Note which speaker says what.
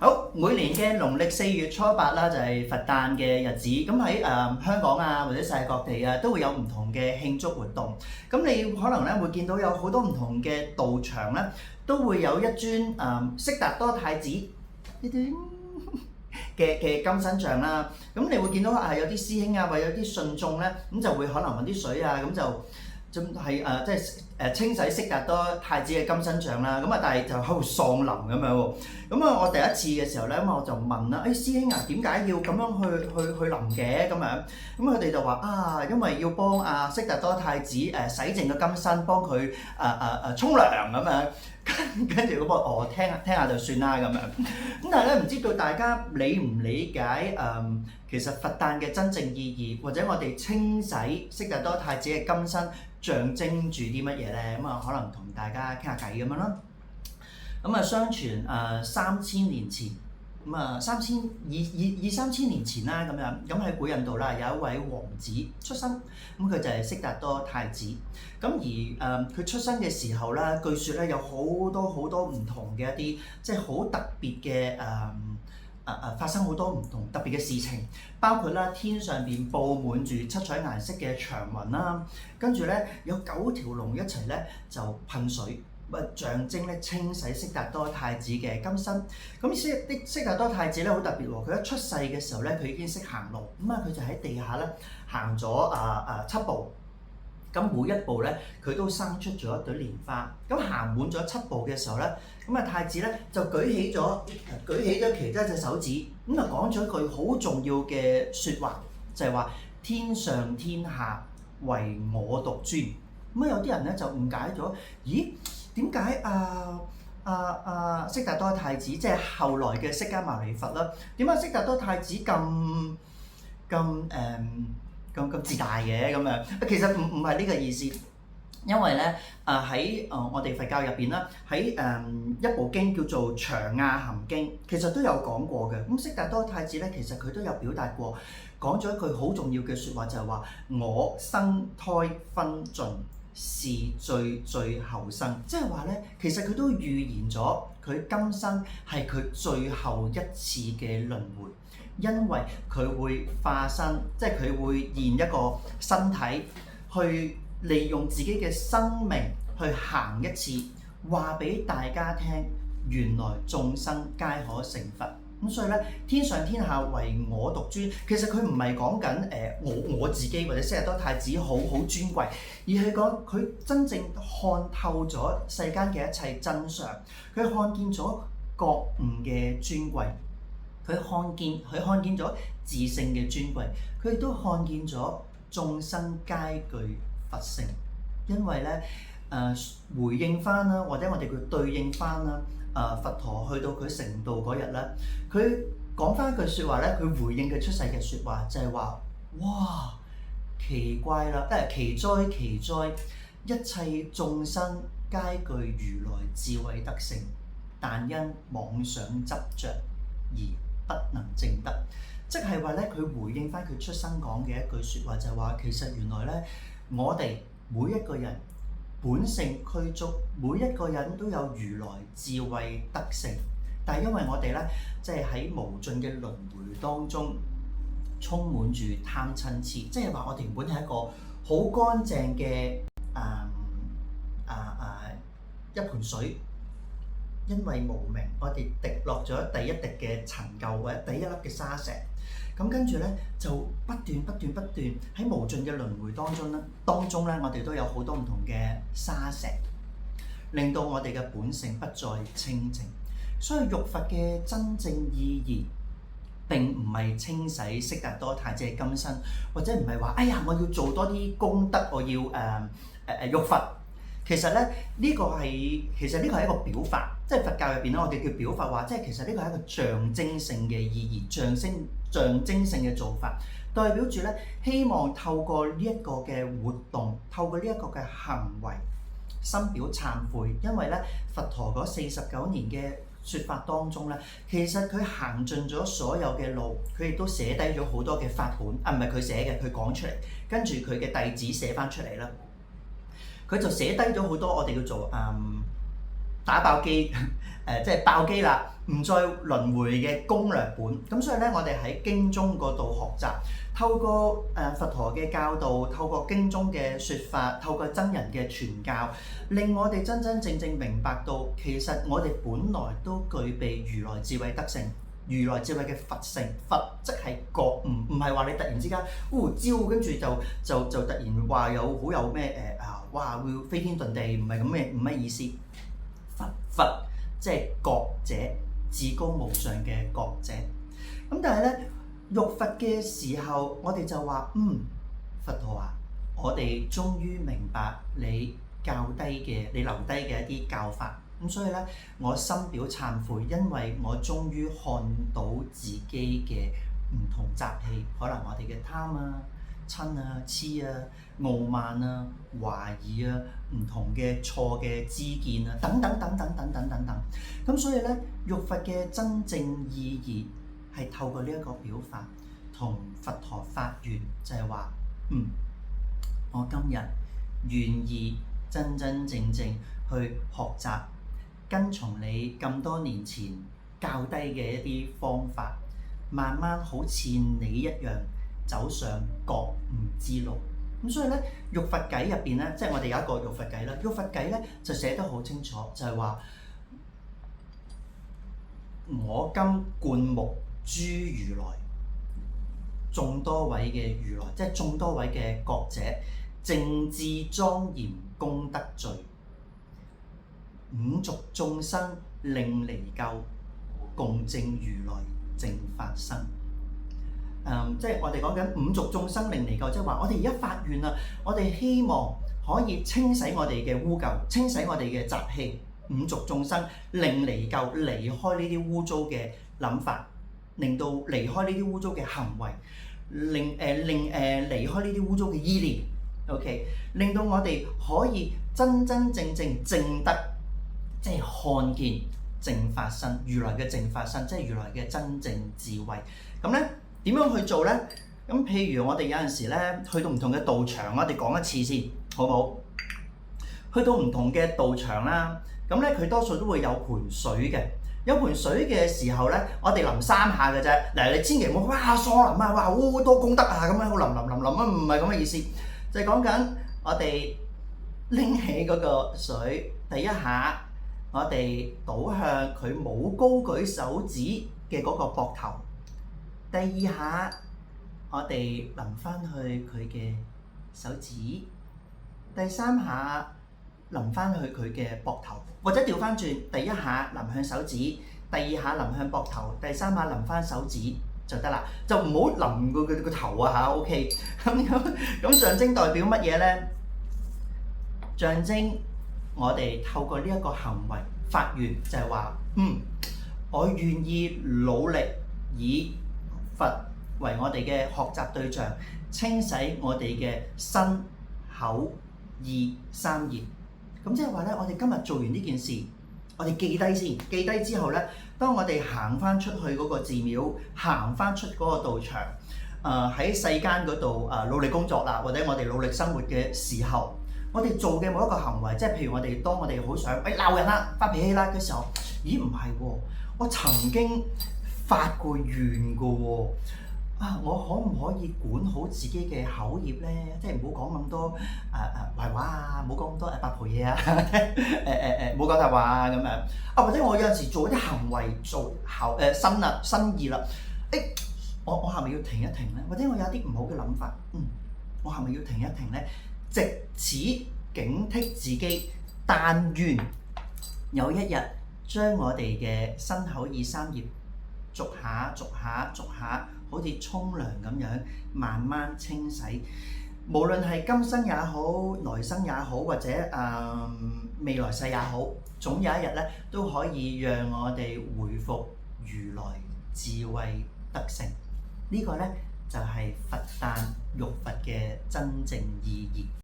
Speaker 1: 好，每年嘅農曆4月初8啦，就係佛誕嘅日子。咁喺香港啊，或者世界各地啊，都會有唔同嘅慶祝活動。咁你可能咧會見到有好多唔同嘅道場咧，都會有一尊悉達多太子嘅金身像啦。咁你會見到有啲師兄啊，或者有啲信眾咧，咁就會可能揾啲水啊，咁就係即係清洗悉達多太子嘅金身像啦。咁但係就喺度喪淋咁樣喎。咁我第一次嘅時候咧，我就問啦，師兄啊，點解要咁樣去淋嘅咁樣？咁佢哋就話因為要幫悉達多太子洗淨個金身，幫佢沖涼咁樣。跟住我聽下就算啦咁樣。咁但係咧，唔知道大家理唔理解其實佛誕嘅真正意義，或者我哋清洗悉達多太子嘅金身象徵住啲乜嘢咧？咁可能同大家傾下偈咁樣啦。咁相傳3000年前，咁3000年前啦咁樣，咁喺古印度啦有一位王子出生，咁佢就係悉達多太子。咁而佢出生嘅時候咧，據說咧有好多唔同嘅一啲即係好特別嘅發生好多唔同特別嘅事情，包括啦天上邊佈滿住七彩顏色嘅長雲啦，跟住咧有9條龍一齊咧就噴水。象徵咧清洗悉達多太子嘅金身。咁悉達多太子咧好特別喎，佢一出世嘅時候咧，佢已經識行路，佢就喺地下咧行咗7步。咁每一步咧，佢都生出咗一朵蓮花。咁行滿咗7步嘅時候咧，太子咧就舉起咗其中一隻手指，咁講咗一句好重要嘅説話，就係話天上天下唯我獨尊。咁有啲人咧就誤解咗，咦？點解悉達多太子即係後來嘅釋迦牟尼佛啦？點解悉達多太子咁自大嘅咁樣？其實唔係呢個意思，因為咧喺我哋佛教入邊啦，喺一部經叫做《長亞含經》，其實都有講過嘅。咁悉達多太子咧，其實佢都有表達過，講咗一句好重要嘅説話，就係話我生胎分盡，是最後生，即係話咧，其實佢都預言咗佢今生係佢最後一次嘅輪迴，因為佢會化身，即係佢會現一個身體，去利用自己嘅生命去行一次，話俾大家聽，原來眾生皆可成佛。咁所以咧，天上天下唯我獨尊。其實佢唔係講緊我自己或者悉達多太子好尊貴，而係講佢真正看透咗世間嘅一切真相。佢看見咗覺悟嘅尊貴，佢看見咗自性嘅尊貴，佢亦都看見咗眾生皆具佛性。因為咧回應翻啦，或者我哋叫對應翻啦。佛陀去到佢成道嗰日咧，佢講翻一句説話咧，佢回應佢出世嘅説話就係話：哇，奇怪啦，奇哉，一切眾生皆具如來智慧德性，但因妄想執着而不能證得。即係話咧，佢回應翻佢出生講嘅一句説話就係話，其實原來咧，我哋每一個人本性具足，每一個人都有如來智慧德性，但係因為我哋咧，即係喺無盡嘅輪迴當中，充滿住貪嗔痴，即係話我哋原本係一個好乾淨嘅一盆水，因為無明，我哋滴落咗第一滴嘅塵垢或者第一粒嘅沙石，咁跟住咧就不斷喺無盡嘅輪迴當中咧，我哋都有好多唔同嘅沙石，令到我哋嘅本性不再清淨。所以浴佛嘅真正意義並唔係清洗悉達多太子嘅金身，或者唔係話我要做多啲功德，我要浴佛。其實咧呢個係一個表法，即係佛教入邊咧，我哋叫表法話，即係其實呢個係一個象徵性嘅意義，象徵性嘅做法，代表住咧希望透過呢一個嘅活動，透過呢一個嘅行為，深表懺悔。因為咧佛陀嗰49年嘅説法當中咧，其實佢行盡咗所有嘅路，佢亦都寫低咗好多嘅法本，唔係佢寫嘅，佢講出嚟，跟住佢嘅弟子寫翻出嚟啦。佢就寫低咗好多我哋叫做打爆機，即係爆機啦，唔再輪迴嘅攻略本。咁所以咧，我哋喺經中嗰度學習，透過佛陀嘅教導，透過經中嘅説法，透過真人嘅傳教，令我哋真真正正明白到，其實我哋本來都具備如來智慧德性。如來智慧嘅佛性，佛即係覺悟，唔係話你突然之間招，跟住就突然話好有咩哇會飛天遁地，唔係咁嘅，唔係意思。佛即係覺者，至高無上嘅覺者。咁但係咧，浴佛嘅時候，我哋就話佛陀啊，我哋終於明白你教低嘅，你留低嘅一啲教法。咁所以咧，我深表懺悔，因為我終於看到自己嘅唔同習氣，可能我哋嘅貪啊、嗔啊、痴啊、傲慢啊、懷疑啊、唔同嘅錯嘅知見啊，等等等等等等等等。咁所以咧，浴佛嘅真正意義係透過呢一個表法，同佛陀發願，就係話我今日願意真真正正去學習。跟從你咁多年前教低嘅一啲方法，慢慢好似你一樣走上覺悟之路。咁所以咧，浴佛偈入邊咧，即係我哋有一個浴佛偈啦。浴佛偈咧就寫得好清楚，就係話我今灌木諸如來，眾多位嘅如來，即係眾多位嘅覺者，淨智莊嚴功德聚。五濁眾生令離垢，共證如來淨法身。即係我哋講緊五濁眾生令離垢，即係話我哋而家發願啦，我哋希望可以清洗我哋嘅污垢，清洗我哋嘅習氣。五濁眾生令離垢，離開呢啲污糟嘅諗法，令到離開呢啲污糟嘅行為，令離開呢啲污糟嘅依念。OK， 令到我哋可以真真正正證得。即係看見淨法身，如來嘅淨法身，即係如來嘅真正智慧。咁咧點樣去做咧？咁譬如我哋有陣時咧去到唔同嘅道場，我哋講一次先，好唔好？去到唔同嘅道場啦，咁咧佢多數都會有盆水嘅。有盆水嘅時候咧，我哋淋3下嘅啫。嗱，你千祈唔好哇疏淋啊，哇好多功德啊咁樣，好淋啊，唔係咁嘅意思。就係講緊我哋拎起嗰個水，第一下。我哋倒向佢冇高舉手指嘅嗰個膊頭，第二下我哋淋翻去佢嘅手指，第三下淋翻去佢嘅膊頭，或者調翻轉，第一下淋向手指，第二下淋向膊頭，第三下淋翻手指就得啦，就唔好淋佢個頭啊嚇 ，OK， 咁象徵代表乜嘢咧？象徵。我哋透過呢一個行為發願，就係話，我願意努力以佛為我哋嘅學習對象，清洗我哋嘅身、口、意三業。咁即係話咧，我哋今日做完呢件事，我哋記低先，記低之後咧，當我哋行翻出去嗰個寺廟，行翻出嗰個道場，喺世間嗰度努力工作啦，或者我哋努力生活嘅時候。我哋做嘅每一個行為，即係譬如當我哋好想鬧人啦、發脾氣啦嘅時候，咦唔係喎，我曾經發過願嘅喎，我可唔可以管好自己嘅口業咧？即係唔好講咁多壞話啊，唔好講咁多八婆嘢啊，唔好講大話啊咁樣。或者我有陣時做一啲行為心意啦，我係咪要停一停咧？或者我有啲唔好嘅諗法，我係咪要停一停咧？藉此警惕自己，但願有一日將我哋嘅身口意三業逐下，好似沖涼咁樣慢慢清洗。無論係今生也好，來生也好，或者未來世也好，總有一日咧都可以讓我哋回復如來智慧德性。呢個咧就係佛誕浴佛嘅真正意義。